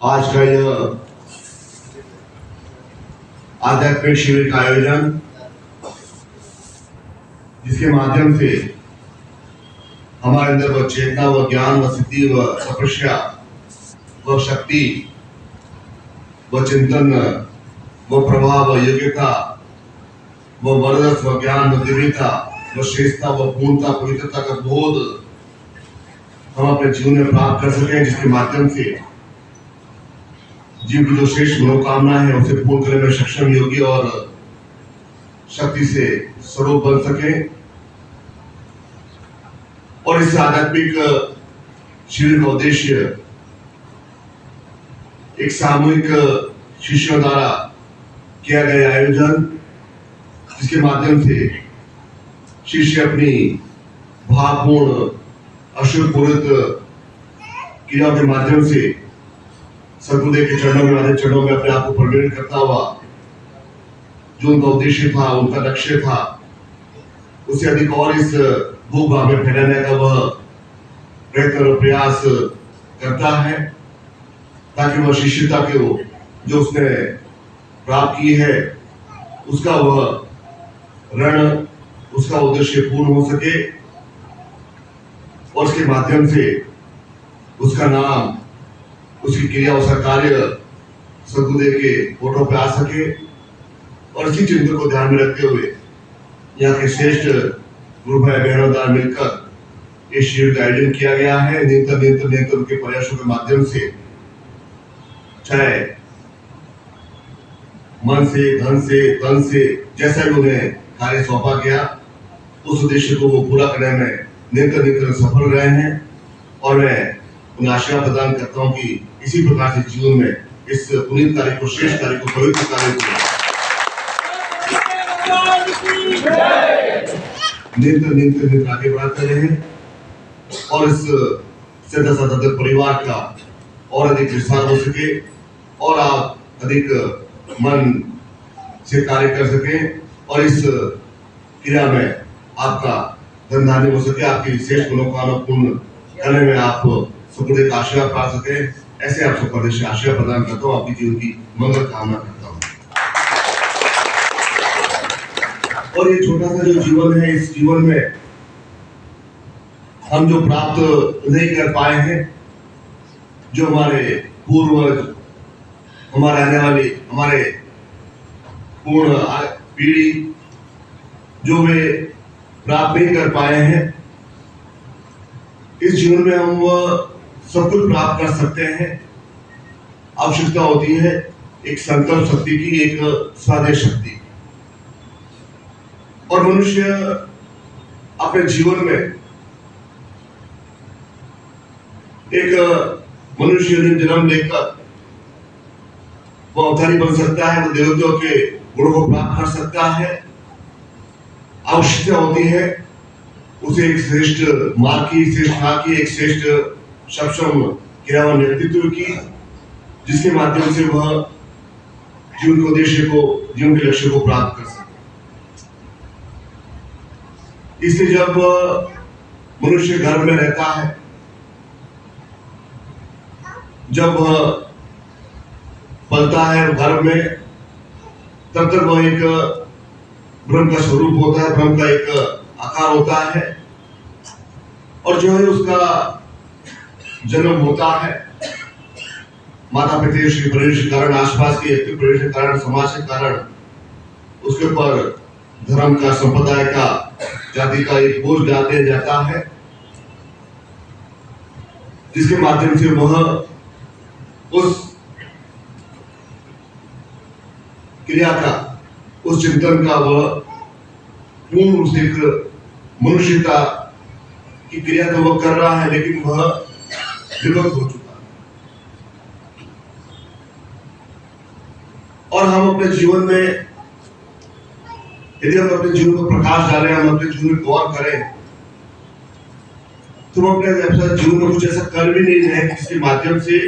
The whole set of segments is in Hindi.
आज का यह आध्यात्मिक शिविर का आयोजन, जिसके माध्यम से हमारे अंदर वह चेतना, व ज्ञान, व सिद्धि, व तपस्या, व शक्ति, व चिंतन, व प्रभाव, व योग्यता, व वर्धस्व, व ज्ञान, व दिव्यता, व श्रेष्ठता, व पूर्णता, पवित्रता का बोध हम अपने जीवन में प्राप्त कर सकें, जिसके माध्यम से जीव की जो श्रेष्ठ मनोकामना है उसे पूर्ण करने में सक्षम, योग्य और शक्ति से स्वरूप बन सके। और इस आध्यात्मिक शिविर का उद्देश्य एक सामूहिक शिष्यों द्वारा किया गया आयोजन, जिसके माध्यम से शिष्य अपनी भावपूर्ण अशुभपूरित क्रियाओं के माध्यम से सदगुरुदेव के चरणों में अपने आप को प्रवीण करता हुआ जो उनका उद्देश्य था, उनका लक्ष्य था, उससे अधिक और इस भूभाग में फैलाने का वह प्रयत्न और प्रयास करता है, ताकि वह शिष्यता के जो उसने प्राप्त की है उसका वह ऋण, उसका उद्देश्य पूर्ण हो सके और उसके माध्यम से उसका नाम, उसकी क्रिया, उसका कार्य सदगुरुदेव के फोटो पे आ सके। और इसी चिंतन को ध्यान में रखते हुए यहाँ के श्रेष्ठ गुरु भाई बहनों द्वारा मिलकर इस शिविर का आयोजन किया गया है। निरंतर उनके प्रयासों के माध्यम से, चाहे मन से, धन से, तन से, जैसा भी उन्हें कार्य सौंपा गया, उस उद्देश्य को वो पूरा करने में निरंतर सफल रहे हैं। और मैं उन्हें आशीर्वाद प्रदान करता हूँ कि इसी प्रकार से जीवन में इस पुनीत कार्य को, श्रेष्ठ कार्य को, पवित्र कार्य को निरंतर आगे बढ़ाते रहे और इस सदा परिवार का और अधिक विस्तार हो सके और आप अधिक मन से कार्य कर सके और इस क्रिया में आपका धन धान्य हो सके, आपकी विशेष मनोकामना पूर्ण करने में आप सदगुरुदेव का आशीर्वाद पा सके। ऐसे आप सब प्रदेश आशीर्वाद प्रदान करता हूँ, आपकी जीवन की मंगल कामना करता हूँ। और ये छोटा सा जो जीवन है, इस जीवन में हम जो प्राप्त नहीं कर पाए हैं, जो हमारे पूर्वज, हमारे आने वाली, हमारे पूर्ण पीढ़ी जो वे प्राप्त नहीं कर पाए हैं, इस जीवन में हम सब कुछ प्राप्त कर सकते हैं। आवश्यकता होती है एक संकल्प शक्ति की, एक स्वादेश शक्ति। और मनुष्य अपने जीवन में एक मनुष्य जन्म लेकर वो अवतारी बन सकता है, वो देवताओं के गुणों को प्राप्त कर सकता है। आवश्यकता होती है उसे एक श्रेष्ठ मार्ग की, एक श्रेष्ठ सक्षम क्रियावान व्यक्तित्व की, जिसके माध्यम से वह जीवन के उद्देश्य को, जीवन के लक्ष्य को प्राप्त कर सके। इसलिए जब मनुष्य घर में रहता है, जब वह पलता है घर में, तब तक वह एक ब्रह्म का स्वरूप होता है, ब्रह्म का एक आकार होता है। और जो है उसका जन्म होता है माता पिता के प्रवेश के कारण, आसपास के प्रवेश के कारण, समाज के कारण उसके ऊपर धर्म का, संप्रदाय का, जाति का एक बोझ डाल दिया जाता है, जिसके माध्यम से वह उस क्रिया का, उस चिंतन का वह पूर्ण रूप से मनुष्यता की क्रिया तो वह कर रहा है, लेकिन वह विभक्त हो चुका है। और हम अपने जीवन में, यदि हम अपने जीवन में प्रकाश डालें, हम अपने जीवन में गौर करें, तो हम अपने जीवन में कुछ ऐसा कर भी नहीं रहे जिसके माध्यम से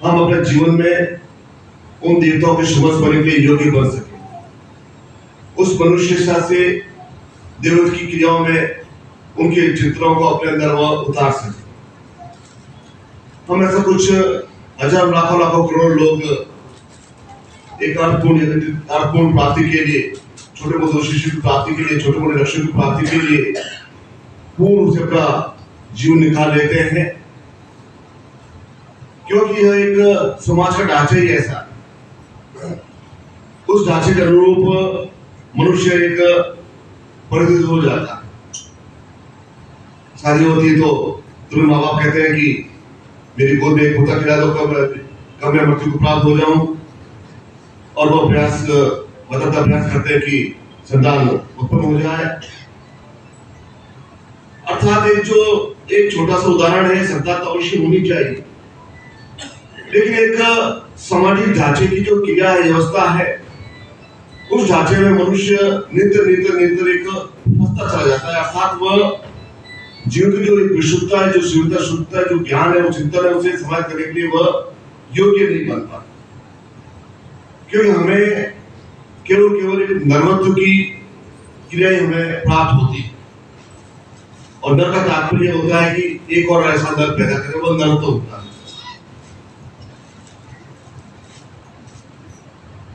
हम अपने जीवन में उन देवताओं के समझ बनने के लिए योग्य बन सके, उस मनुष्यता से देवता की क्रियाओं में उनके चित्रों को अपने अंदर वह उतार सके। हम ऐसा कुछ हजार लाखों लाखों करोड़ लोग एक अर्थपूर्ण प्राप्ति के लिए, छोटे मोटे शिष्य की प्राप्ति के लिए, छोटे मोटे लक्ष्य की प्राप्ति के लिए पूर्ण रूप से अपना जीवन निकाल लेते हैं, क्योंकि यह एक समाज का ढांचा ही ऐसा, उस ढांचे के अनुरूप मनुष्य एक परिवर्तित हो जाता है। शादी होती है तो तुम्हें माँ बाप कहते हैं कि मेरी गोद में एक पुत्र खिला दो, कब मैं मृत्यु को प्राप्त हो जाऊं, और वो अभ्यास करते हैं कि संतान उत्पन्न हो जाए। अर्थात एक छोटा सा उदाहरण है, संतान तो अवश्य होनी चाहिए, लेकिन एक सामाजिक ढांचे की जो क्रिया व्यवस्था है, उस ढांचे में मनुष्य नित्य एक फंसता चला जाता है। अर्थात वह जीवन की जो एक विशुद्धता है, जो शुद्धता है, जो ज्ञान है, वो चिंतन है, उसे समाज करने के लिए वह योग्य नहीं बन पाता, क्योंकि हमें केवल एक नरवत्व की क्रिया हमें प्राप्त होती है, और नर का तात्पर्य होता है कि एक और ऐसा नर पैदा करे, वह नरत्व होता है।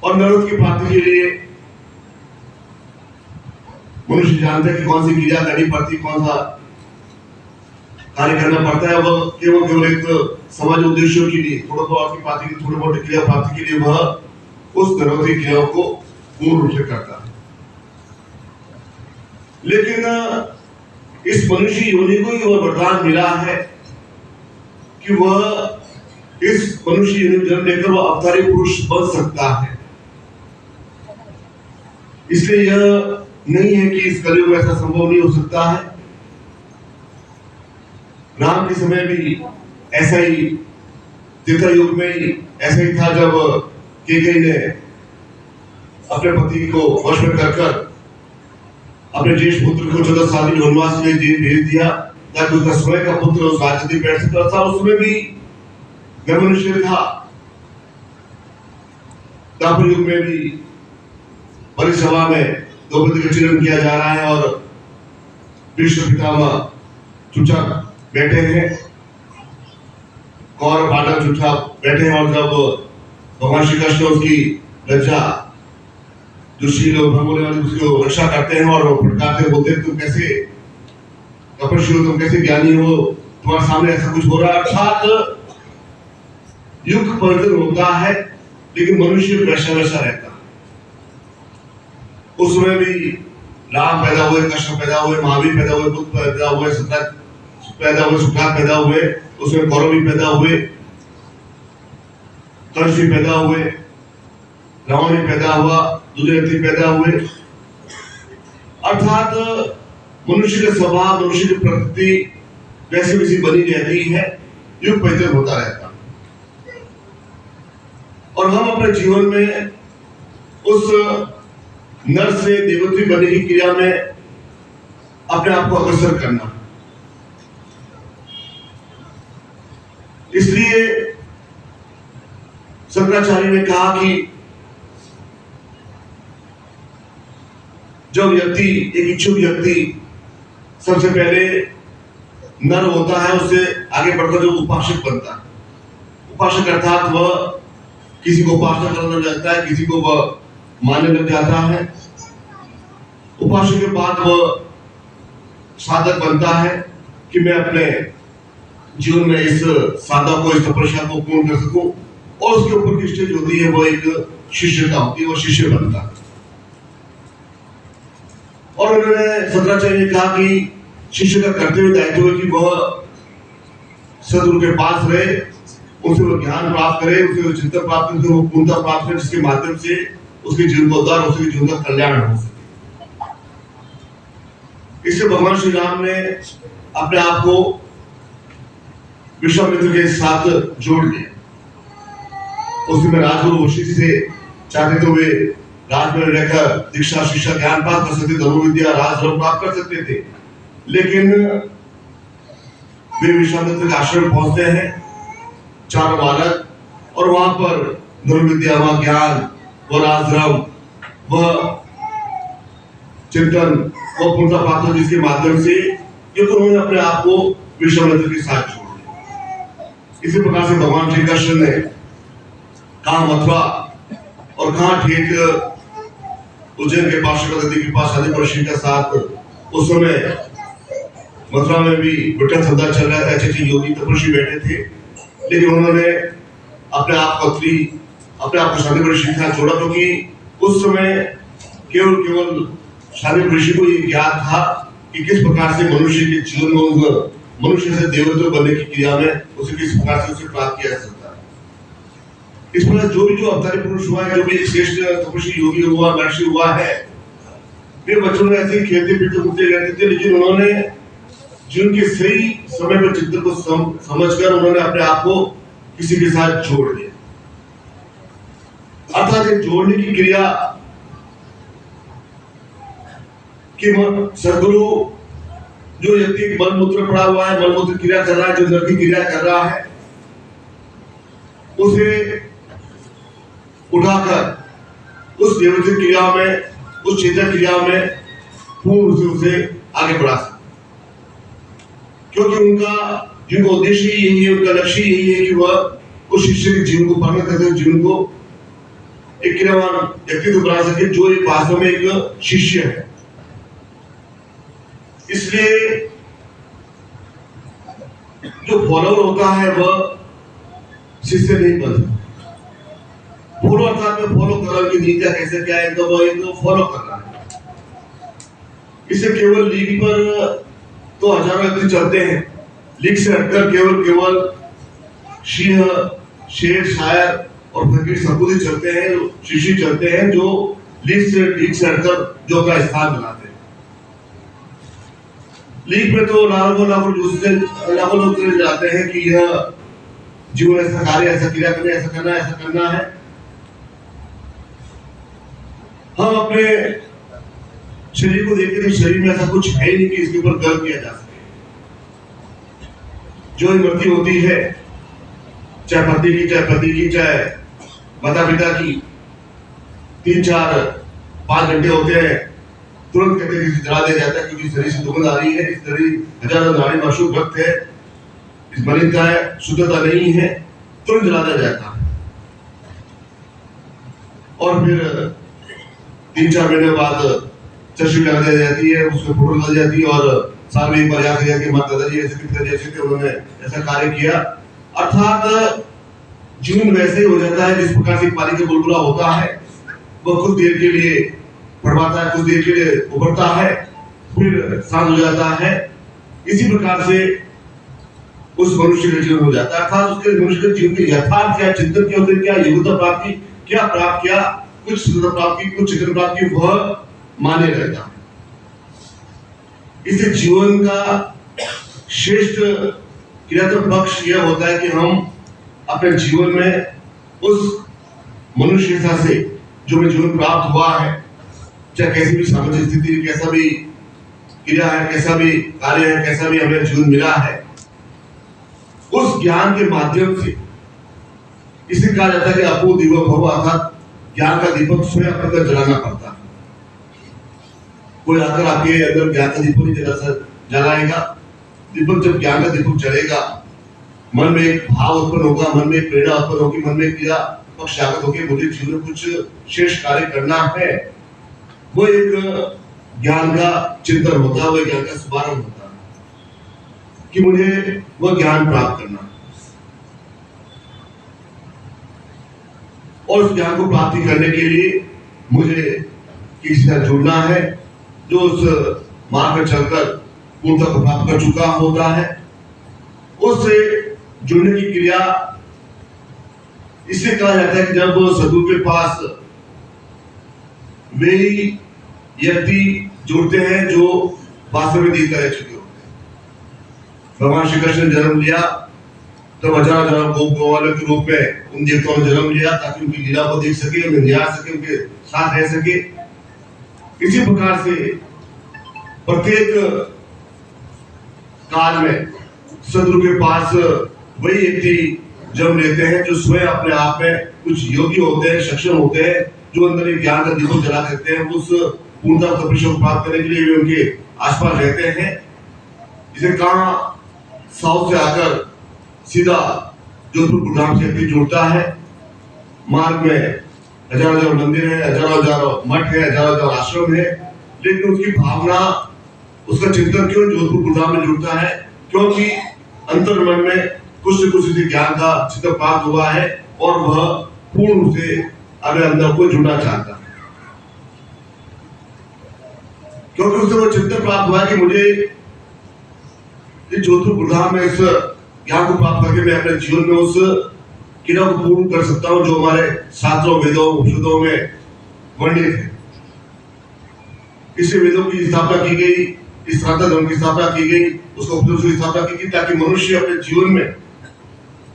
और नरत्व की प्राप्ति के लिए मनुष्य जानता है कि कौन सी क्रिया करनी पड़ती, कौन सा कार्य करना पड़ता है। वह केवल एक समाज उद्देश्यों के लिए, थोड़ा मोटे क्रिया प्राप्ति के लिए वह उस नरवत्व क्रियाओं को पूर्ण रूप से करता है। लेकिन इस मनुष्य योनि को ही वह वरदान मिला है कि वह इस मनुष्य योनि जन्म लेकर वह अवतारी पुरुष बन सकता है। इसलिए यह नहीं है कि इस कलयुग में ऐसा संभव नहीं हो सकता है। राम के समय भी ऐसा ही, त्रेता युग में ही ऐसा ही था, जब कैकेयी ने अपने पति को वश में कर अपने ज्येष्ठ पुत्र को 14 साल के वनवास के लिए भेज दिया, ताकि उसका स्वयं का पुत्र उस राज्य में बैठ सकता था। उसमें भी वह मनुष्य था। द्वापर युग में भी बड़ी सभा में द्रौपदी का चिरण किया जा रहा है, और भीष्म पितामह चुपचाप बैठे हैं, कौरव पांडव चुपचाप बैठे हैं। और जब भगवान श्री कृष्ण उसकी लज्जा जो शील और भंग होने वाली उसकी रक्षा करते हैं और फटकारते बोलते हैं, तुम कैसे तपस्वी हो, तुम कैसे ज्ञानी हो, तुम्हारे सामने ऐसा कुछ हो रहा है। अर्थात युग परिवर्तन होता है, लेकिन मनुष्य वैसा रहता है। उस समय भी राम पैदा हुए, कृष्ण पैदा हुए, महावीर पैदा हुए, बुद्ध पैदा हुए, सतत पैदा हुए, सुखनाथ पैदा हुए, उसमें कौरव भी पैदा हुए, कंस भी पैदा हुए, रावण भी पैदा हुआ, दूसरे व्यक्ति पैदा हुए। अर्थात मनुष्य का स्वभाव, मनुष्य की प्रकृति वैसी बनी रहती है, युग परिवर्तन होता रहता। और हम अपने जीवन में उस नर से देवत्व बनने की क्रिया में अपने आप को अग्रसर करना। इसलिए शंकराचार्य ने कहा कि जो व्यक्ति, एक इच्छुक व्यक्ति सबसे पहले नर होता है, उससे आगे बढ़कर जो उपासक बनता है। उपासक अर्थात वह किसी को उपासना करने लगता है, किसी को वह मानने लग जाता है। उपासक के बाद वह साधक बनता है कि मैं अपने जीवन में इस साधक को, इस तपस्या को पूर्ण कर सकूं। और उसके ऊपर की स्टेज होती है, वह एक शिष्यता होती है, वह शिष्य बनता है। और उन्होंने शंकराचार्य ने कहा कि शिष्य का कर्तव्य दायित्व है कि वह सदगुरु के पास रहे, उसे वो ज्ञान प्राप्त करे, उसे वो चिंतन प्राप्त करे, वो पूर्णता प्राप्त करे, जिसके माध्यम से उसके जीवन का उद्धार, उसके जीवन का कल्याण हो सके। इससे भगवान श्री राम ने अपने आप को विश्वामित्र के साथ जोड़ लिया। उसमें राजगुरु वशिष्ठ से चाहते तो वे राज में रहकर दीक्षा, शिक्षा, ज्ञान प्राप्त कर सकते, धनुर्विद्या, राजधर्म प्राप्त कर सकते थे। लेकिन वे विश्वामित्र के आश्रम पहुंचते हैं, 4 बालक, और वहां पर धनुर्विद्या, वह ज्ञान, वह राजधर्म, वह चिंतन, वह पूर्णता प्राप्त, जिसके माध्यम से क्योंकि उन्होंने अपने आप को विश्वामित्र के साथ जोड़ लिया। इसी प्रकार से भगवान श्री कृष्ण ने कहा मथुरा और कहा ठीक उज्जैन के पास नदी के पास शादी पड़ोसी के साथ उस समय मथुरा में भी विठल सौदा चल रहा था। अच्छे योगी तपस्वी बैठे थे, लेकिन उन्होंने अपने आप को शादी पड़ोसी के साथ जोड़ा, क्योंकि उस समय केवल शादी पड़ोसी को ये ज्ञात था कि किस प्रकार से मनुष्य के जीवन में मनुष्य से देवत्व बनने की क्रिया में उसे किस प्रकार से उसे प्राप्त किया जा सकता है। इस प्रकार जो अवतारी पुरुष हुआ है, जो भी एक श्रेष्ठ तपस्वी योगी हुआ, महर्षि हुआ है, वे बच्चों में ऐसे खेलते फिरते घूमते रहते थे, लेकिन उन्होंने जीवन के सही समय पर चिंतन को समझकर उन्होंने अपने आप को किसी के साथ जोड़ दिया। अर्थात जोड़ने की क्रिया कि सदगुरु जो व्यक्ति मलमूत्र पड़ा हुआ है, मलमूत्र क्रिया कर रहा है, जो नर की क्रिया कर रहा है, उसे उठाकर उस देवत्व क्रिया में, उस चेतन क्रिया में पूर्ण से उसे आगे बढ़ा सकते, क्योंकि जिनका उद्देश्य यही है, उनका लक्ष्य यही है कि वह उस शिष्य के जीवन को पालन करते हुए जीवन को एक क्रियावान व्यक्तित्व बना सके, जो एक वास्तव में एक शिष्य है। इसलिए जो फॉलोअर होता है वह शिष्य नहीं बनता। फॉलो अर्थात में फॉलो कर रहा, नीतियां कैसे क्या है, तो वह एक फॉलो कर रहा है। इसे केवल लीग पर तो हजारों व्यक्ति चलते हैं, लीग से हटकर केवल सिंह, शेर, शायर और फकीर सपूती चलते हैं, शिष्य चलते हैं जो लीग से हटकर जो अपना स्थान बनाते हैं। लीग में तो लाखों लोग जाते हैं कि यह जीवन ऐसा कार्य, ऐसा क्रिया करना, ऐसा करना है। हम अपने शरीर को देखते हैं, शरीर में ऐसा कुछ है नहीं कि इसके ऊपर गर्व किया जा सके। जो मृत्यु होती है, चाहे पति की, चाहे पति की, चाहे माता पिता की, 3-4-5 घंटे होते हैं, तुरंत कहते हैं जला दिया जाता है, क्योंकि शरीर से दुर्गंध आ रही है, इस शरीर हजारों नाड़ी माशूक रक्त है, इस मलिनता है, शुद्धता नहीं है, तुरंत जला दिया जाता है। और फिर 3-4 महीने बाद चर्ची लगा दी जाती है, उसमें फोटो लगा जाती है और साल में एक बार याद किया कि माता दादाजी ऐसे पिताजी थे, उन्होंने ऐसा कार्य किया। अर्थात जीवन वैसे ही हो जाता है जिस प्रकार से पानी का बुलबुला होता है, वह कुछ देर के लिए फड़वाता है, कुछ देर के लिए उभरता है, फिर शांत हो जाता है। इसी प्रकार से उस मनुष्य का जीवन हो जाता है। अर्थात उसके मनुष्य के जीवन के यथार्थ क्या चिंतन क्या होते, क्या योग्यता प्राप्ति, क्या प्राप्त किया, कुछ शुद्धता प्राप्त की, कुछ चिंतन प्राप्त की, वह माने रहता है। इसे जीवन का श्रेष्ठ क्रियात्मक पक्ष यह होता है कि हम अपने जीवन में उस मनुष्य से जो में जीवन प्राप्त हुआ है, चाहे कैसी भी सामाजिक स्थिति, कैसा भी क्रिया है, कैसा भी कार्य है, कैसा भी हमें जीवन मिला है, उस ज्ञान के माध्यम से, इसे कहा जाता है कि अपो दीपक भव, अर्थात ज्ञान का दीपक स्वयं अपने जलाना पड़ता है। कोई आकर आपके अंदर ज्ञान का दीपक नहीं जलाएगा। दीपक जब ज्ञान का दीपक जलेगा, मन में एक भाव उत्पन्न होगा, मन में एक प्रेरणा उत्पन्न होगी, मन में क्रिया पक्ष जागृत होगी, मुझे जीवन में कुछ शेष कार्य करना है। वो एक ज्ञान का चिंतन होता है, वो ज्ञान का शुभारंभ होता है कि मुझे वो ज्ञान प्राप्त करना है। और उस ज्ञान को प्राप्ति करने के लिए मुझे किसी से जुड़ना है, जो उस मार्ग पर चलकर पूर्णता को प्राप्त कर चुका होता है। उससे जुड़ने की क्रिया इसलिए कहा जाता है कि जब सदगुरु के पास वे ही व्यक्ति जुड़ते हैं जो वास्तव में दीन रह चुके होते हैं। भगवान श्री कृष्ण ने जन्म लिया तब हजार गोवालों के रूप में उन देवताओं ने जन्म लिया, ताकि उनकी लीला को देख सके, उन्हें निहार सके, उनके साथ रह सके। इसी प्रकार से प्रत्येक काल में सदगुरु के पास वही व्यक्ति जन्म लेते हैं जो स्वयं अपने आप में कुछ योग्य होते हैं, सक्षम होते हैं, जो अंदर एक ज्ञान का दीपक जला देते हैं। उस पूर्णता तपस्या को प्राप्त करने के लिए वे उनके आसपास रहते हैं। इसे कहा साउथ से आकर सीधा जोधपुर गुरुग्राम से व्यक्ति जुड़ता है, मार्ग में हजार मंदिर है, हजार मठ है, हजार आश्रम है, लेकिन उसकी भावना, उसका चिंतन क्यों जोधपुर गुरुग्राम में जुड़ता है? क्योंकि अंतर मन में कुछ न कुछ ज्ञान का चिंतन प्राप्त हुआ है और वह पूर्ण रूप से अपने अंदर को जुड़ना चाहता है, क्योंकि उसे वो चिंतन प्राप्त हुआ है कि मुझे जोधपुर गुरुग्राम में इस ज्ञान को प्राप्त करके मैं अपने जीवन में उस क्रिया को पूर्ण कर सकता हूं जो हमारे शास्त्रों, वेदों, उपनिषदों में वर्णित है। इससे वेदों की स्थापना की गई, इस सनातन धर्म की स्थापना की गई, उसको उपनिषदों की स्थापना की गई, ताकि मनुष्य अपने जीवन में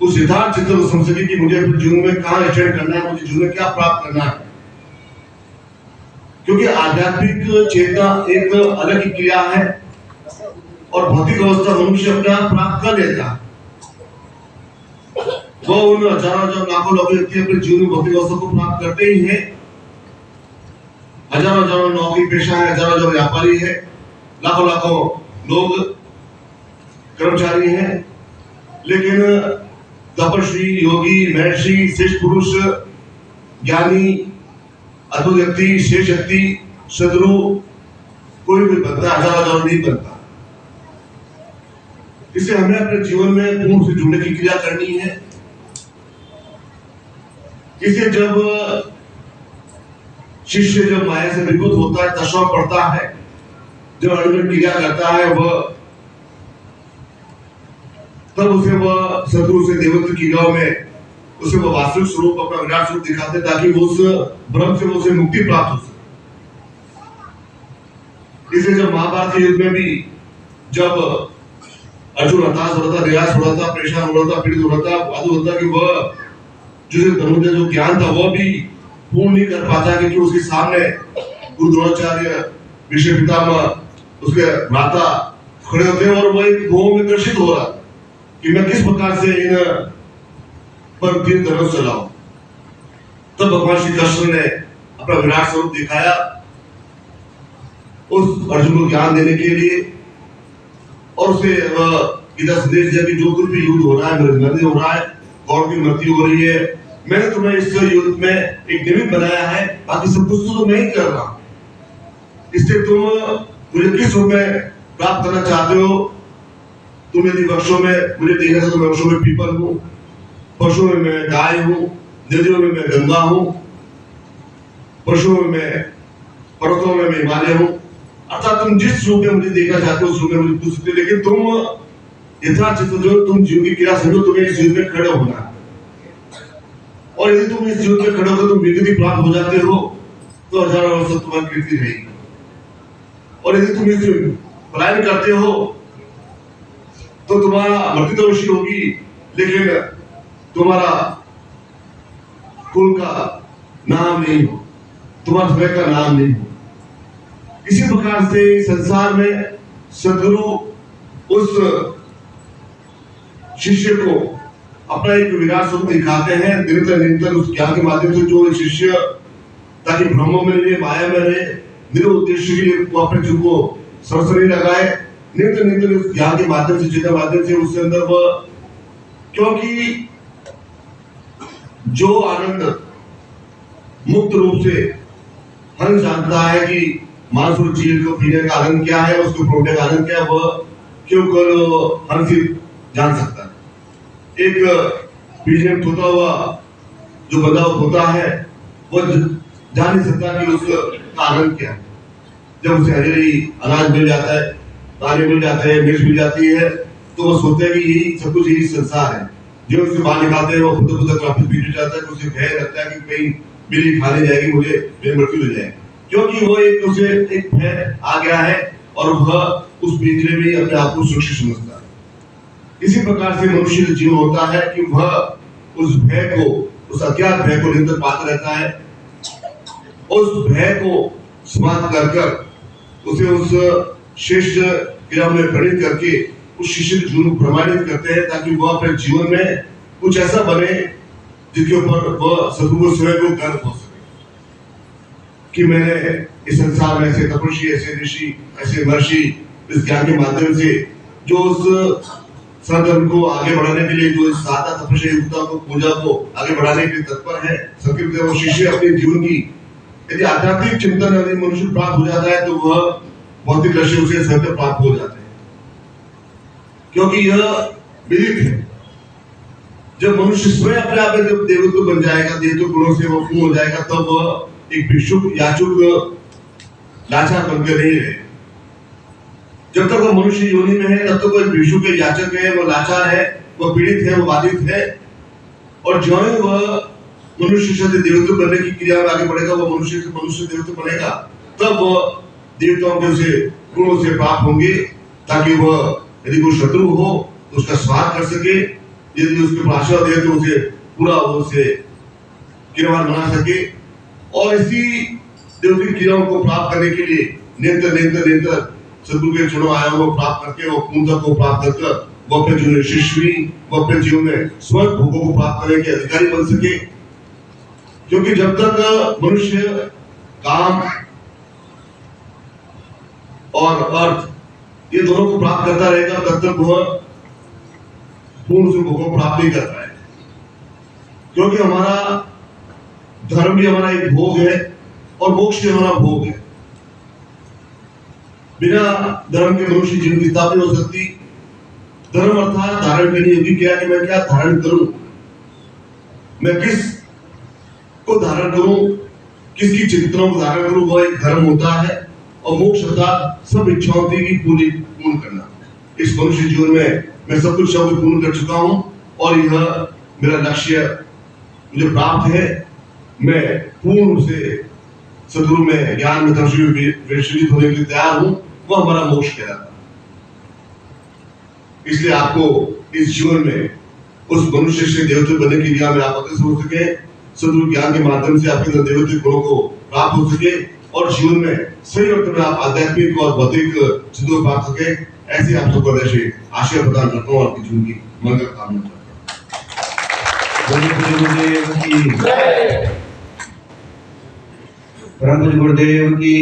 उस यथार्थ चिंतन को समझ सके कि मुझे अपने जीवन में कहाँ स्टैंड करना है, मुझे जीवन में क्या प्राप्त करना है। क्योंकि आध्यात्मिक चेतना एक अलग ही क्रिया है और भौतिक अवस्था मनुष्य अपना प्राप्त कर लेता है। वो उन हजारों लाखों लोग अपने जीवन में भौतिक अवस्था को प्राप्त करते ही हैं। हजारों नौकरी पेशा है, हजारों व्यापारी है, लाखों लोग कर्मचारी हैं, लेकिन तपस्वी, योगी, महर्षि, श्रेष्ठ पुरुष, ज्ञानी, अद्भुत व्यक्ति, शेष व्यक्ति, सदगुरु कोई भी बनता, हजार नहीं बनता। इससे हमें अपने जीवन में पूर्ण से जुड़ने की क्रिया करनी है। इसे जब शिष्य जब माया से विभूत होता है, दशा पड़ता है, जब अनुगण क्रिया करता है, वह तब उसे वह सदगुरु से देवत्व क्रियाओं में उसे वो वास्तविक स्वरूप, अपना विराट स्वरूप दिखाते हैं, ताकि वो उस भ्रम से उसे मुक्ति प्राप्त हो सके। इसे जब महाभारत के युद्ध में भी जब अर्जुन हताश हो रहा था, निराश हो रहा था, परेशान हो रहा था, पीड़ित हो रहा था, बादू होता कि वह जो ज्ञान था वह भी पूर्ण नहीं कर पाता, क्योंकि उसके सामने गुरु द्रोणाचार्य, विष्णु पितामह, उसके भ्राता खड़े होते हैं और वह एक मोह में आकर्षित हो रहा कि मैं किस प्रकार से इन पर तीर धनुष चलाऊं। तब भगवान श्री कृष्ण ने अपना विराट स्वरूप दिखाया उस अर्जुन को ज्ञान देने के लिए, और उसे गीता संदेश दिया कि जो कुछ भी युद्ध हो रहा है, मेरे हो रहा है, कौरव की मृत्यु हो रही है, मैंने तुम्हें इस युद्ध में एक निमित्त बनाया है, बाकी सब कुछ तो मैं ही कर रहा हूं। इससे तुम मुझे किस रूप में प्राप्त करना चाहते हो? तुम यदि वृक्षों में मुझे देखना चाहते हो, मैं वृक्षों में पीपल हूं, पशुओं में मैं गाय हूं, नदियों में मैं गंगा हूं, पशुओं में मैं पर्वतों में मैं हिमालय हूं। अर्थात तुम जिस रूप में मुझे देखना चाहते हो उस रूप में मुझे पूछ सकते हो, लेकिन तुम यथाचित जो तुम जीव की क्रिया समझो, तुम्हें इस युद्ध में खड़े होना है। और यदि तुम इस युद्ध में खड़े होकर तुम विगति प्राप्त हो जाते हो तो हजारों वर्ष तुम्हारी कीर्ति रहेगी, और यदि तुम इस पलायन करते हो तो तुम्हारा मृत्यु तो अवश्य होगी, लेकिन तुम्हारा कुल का नाम नहीं हो, तुम्हारा समय का नाम नहीं हो। इसी प्रकार से संसार में सदगुरु उस शिष्य को अपना एक विराट स्वरूप दिखाते हैं, निरंतर उस ज्ञान के माध्यम से, जो शिष्य ताकि भ्रमों में रहे, माया में रहे, निरुद्देश्य के लिए वो अपने जीव को सरसरी लगाए, निरंतर उस ज्ञान के माध्यम से, जिसके माध्यम से उसके अंदर वह, क्योंकि जो आनंद मुक्त रूप से हर जानता है कि मांस और चीज को पीने का आनंद क्या है, उसको प्रोटे का आनंद क्या है, वह क्यों कर हर चीज जान सकता है। एक बीज में तोता हुआ जो बंधा होता है वह जान नहीं सकता कि उसका आनंद क्या है। जब उसे हरी अनाज मिल जाता है, दाने मिल जाते हैं, मिर्च मिल जाती है, तो वो सोचते हैं कि यही सब कुछ, यही संसार है। जो उसे बाहर निकालते हैं वो खुद वापस बीच हो जाता है, तो उसे भय लगता है कि कहीं बिल्ली खा ले जाएगी, मुझे मेरी मृत्यु हो जाएगी, क्योंकि वो एक उसे एक भय आ गया है और वह उस पिंजरे में अपने आप को सुरक्षित समझता है। इसी प्रकार से मनुष्य का जीवन होता है कि वह उस भय को, उस अज्ञात भय को निरंतर पाता रहता है, उस भय को समाप्त कर उसे उस श्रेष्ठ क्रिया में प्रणीत करके उस शिष्य के जीवन को प्रमाणित करते हैं, ताकि वह अपने जीवन में कुछ ऐसा बने जिसके ऊपर वह सदगुरु स्वयं को गर्व हो सके कि मैंने इस संसार में ऐसे तपस्वी, ऐसे ऋषि, ऐसे महर्षि इस ज्ञान के माध्यम से जो उस संत उनको आगे बढ़ाने के लिए जो इस साधना तपस्या युक्ता को पूजा को आगे बढ़ाने के लिए तत्पर है। संकीर्त वो शिष्य अपने जीवन की यदि आध्यात्मिक चिंतन यदि मनुष्य प्राप्त हो जाता है तो वह भौतिक लक्ष्यों से सत्य प्राप्त हो जाते हैं, क्योंकि यह विदित है जब मनुष्य स्वयं अपने आप में जब देवत्व बन जाएगा, देवत्व गुणों से वह पूर्ण हो जाएगा, तब वह एक भिक्षुक याचक लाचार बनकर नहीं रहे। जब तक वो मनुष्य योनि में है तब तक वो भिक्षुक है, याचक है, वो लाचार है, वो पीड़ित है, वो बाधित है। और जो ही वह मनुष्य से देवत्व बनने की क्रिया में आगे बढ़ेगा, वो मनुष्य से मनुष्य देवत्व बनेगा, तब वह देवताओं के उसे गुणों से प्राप्त होंगे, ताकि वह यदि कोई शत्रु हो तो उसका स्वार कर सके, यदि उसके आशीर्वाद दे तो उसे पूरा उसे किरवान बना सके। और इसी देवती क्रियाओं को प्राप्त करने के लिए निरंतर सदगुरु के चरणों आया वो प्राप्त करके वो पूर्णता को प्राप्त कर वो अपने जीवन शिष्य वो अपने जीवन में स्वयं भोगों को प्राप्त करने के अधिकारी बन सके। क्योंकि जब तक मनुष्य काम और अर्थ ये दोनों को प्राप्त करता रहेगा तब तक वह पूर्ण से भोगों को प्राप्त नहीं कर पाएगा। क्योंकि हमारा धर्म भी हमारा एक भोग है और मोक्ष भी हमारा भोग है। बिना धर्म के मनुष्य जीवन की स्थापना नहीं हो सकती। धर्म अर्थात धारण करने योग्य क्या कि मैं क्या धारण करूं, मैं किस को धारण करूं, किसकी चिंतनों को धारण करूं, वह एक धर्म होता है। और मोक्ष अर्थात सब इच्छाओं की पूर्ण करना। इस मनुष्य जीवन में मैं सब कुछ पूर्ण कर चुका हूं और यह मेरा लक्ष्य मुझे प्राप्त है। मैं पूर्ण रूप से सदगुरु में ज्ञान में विश्वजित होने के लिए तैयार हूं, वह हमारा मोक्ष कहलाता है। इसलिए आपको इस जीवन में उस मनुष्य से देवत्व बनने की क्रिया में आप अग्रसर हो सके, सदगुरु ज्ञान के माध्यम से आपके अंदर देवत्व गुणों को प्राप्त हो सके और जीवन में सही अर्थ में आप आध्यात्मिक और भौतिक सिद्धों प्राप्त सके। ऐसे आप सबको आशीर्वाद प्रदान करता हूँ और आपकी जीवन की मंगल कामना करता हूँ। परम गुरुदेव की